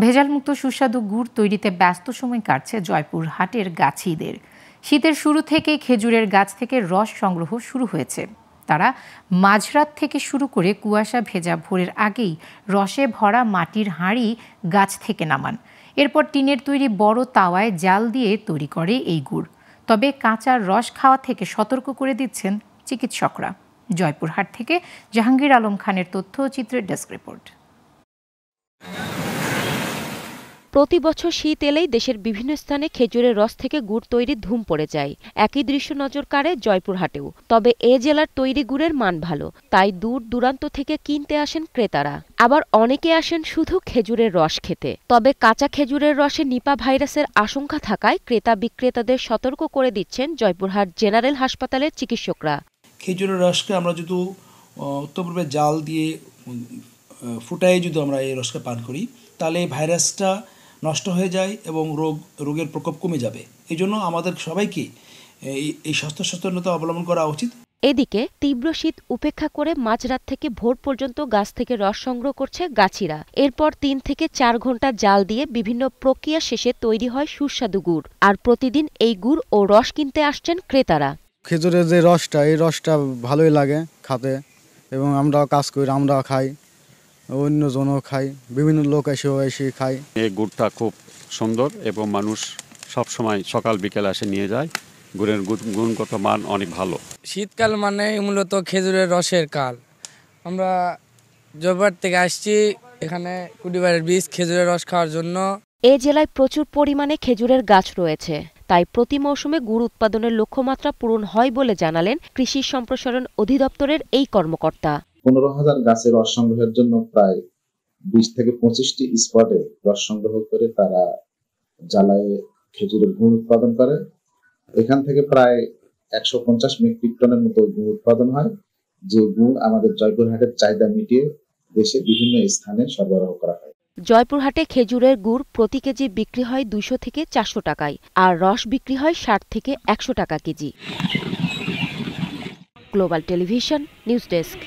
ভেজালমুক্ত সুস্বাদু গুড় তৈরিতে ব্যস্ত সময় কাটছে জয়পুরহাটের গাছিদের। শীতের শুরু থেকেই খেজুরের গাছ থেকে রস সংগ্রহ শুরু হয়েছে। তারা মাঝরাত থেকে শুরু করে কুয়াশা ভেজা ভোরের আগেই রসে ভরা মাটির হাঁড়ি গাছ থেকে নামান। এরপর টিনের তৈরি বড় তাওয়ায় জাল দিয়ে তৈরি করে এই গুড়। তবে কাঁচা রস খাওয়া থেকে সতর্ক করে দিচ্ছেন চিকিৎসকরা। জয়পুরহাট থেকে জাহাঙ্গীর আলম খানের তথ্যচিত্রের ডেস্ক রিপোর্ট। প্রতি বছর শীত এলেই দেশের বিভিন্ন স্থানে খেজুরের রস থেকে গুড় তৈরির ধুম পড়ে যায়। একই দৃশ্য নজর কাড়ে জয়পুরহাটেও। তবে এ জেলার তৈরি গুড়ের মান ভালো, তাই দূর দূরান্ত থেকে কিনতে আসেন ক্রেতারা। আবার অনেকে আসেন শুধু খেজুরের রস খেতে। তবে কাঁচা খেজুরের রসে নিপা ভাইরাসের আশঙ্কা থাকায় ক্রেতা বিক্রেতাদের সতর্ক করে দিচ্ছেন জয়পুরহাট জেনারেল হাসপাতালের চিকিৎসকরা। খেজুরের রসকে আমরা যদি উত্তমরূপে জাল দিয়ে ফুটাই যদি আমরা এই রসকে পান করি, তাহলে এই ভাইরাসটা নষ্ট হয়ে যায় এবং রোগের প্রকোপ কমে যাবে। এই জন্য আমাদের সবাইকে এই স্বাস্থ্য সচেতনতা অবলম্বন করা উচিত। এদিকে তীব্র শীত উপেক্ষা করে মাঝরাত থেকে ভোর পর্যন্ত গাছ থেকে রস সংগ্রহ করছে গাছিরা। এরপর 3 থেকে 4 ঘন্টা জাল দিয়ে বিভিন্ন প্রক্রিয়া শেষে তৈরি হয় সুস্বাদু গুড়। আর প্রতিদিন এই গুড় ও রস কিনতে আসছেন ক্রেতারা। খেজুরের যে রসটা, এই রসটা ভালোই লাগে খেতে, এবং আমরাও কাজ করি, আমরাও খাই, অন্যজনও খাই, বিভিন্ন লোক এসে খায়। এই গুড়টা খুব সুন্দর এবং মানুষ সবসময় সকাল বিকেল আসে নিয়ে যায়। গুড়ের গুণগত মান অনেক ভালো। শীতকাল মানে মূলত খেজুরের রসের কাল। আমরা জয়পুরহাট থেকে আসছি এখানে কুটিবাড়ির বীজ খেজুরের রস খাওয়ার জন্য। এ জেলায় প্রচুর পরিমাণে খেজুরের গাছ রয়েছে, তাই প্রতি মৌসুমে গুড় উৎপাদনের লক্ষ্যমাত্রা পূরণ হয় বলে জানালেন কৃষি সম্প্রসারণ অধিদপ্তরের এই কর্মকর্তা। 15,000 গাছের রস সংগ্রহের জন্য প্রায় 20 থেকে 25টি স্পটে রস সংগ্রহ করে তারা জ্বালায় খেজুরের গুড় উৎপাদন করে। এখান থেকে প্রায় 150 মেট্রিক টনের মতো গুড় উৎপাদন হয়, যে গুড় আমাদের জয়পুরহাটের চাহিদা মিটিয়ে দেশের বিভিন্ন স্থানে সরবরাহ করা হয়। জয়পুরহাটে খেজুরের গুড় প্রতি কেজি বিক্রি হয় 200 থেকে 400 টাকায়, আর রস বিক্রি হয় 60 থেকে 100 টাকা KG. Global television news desk.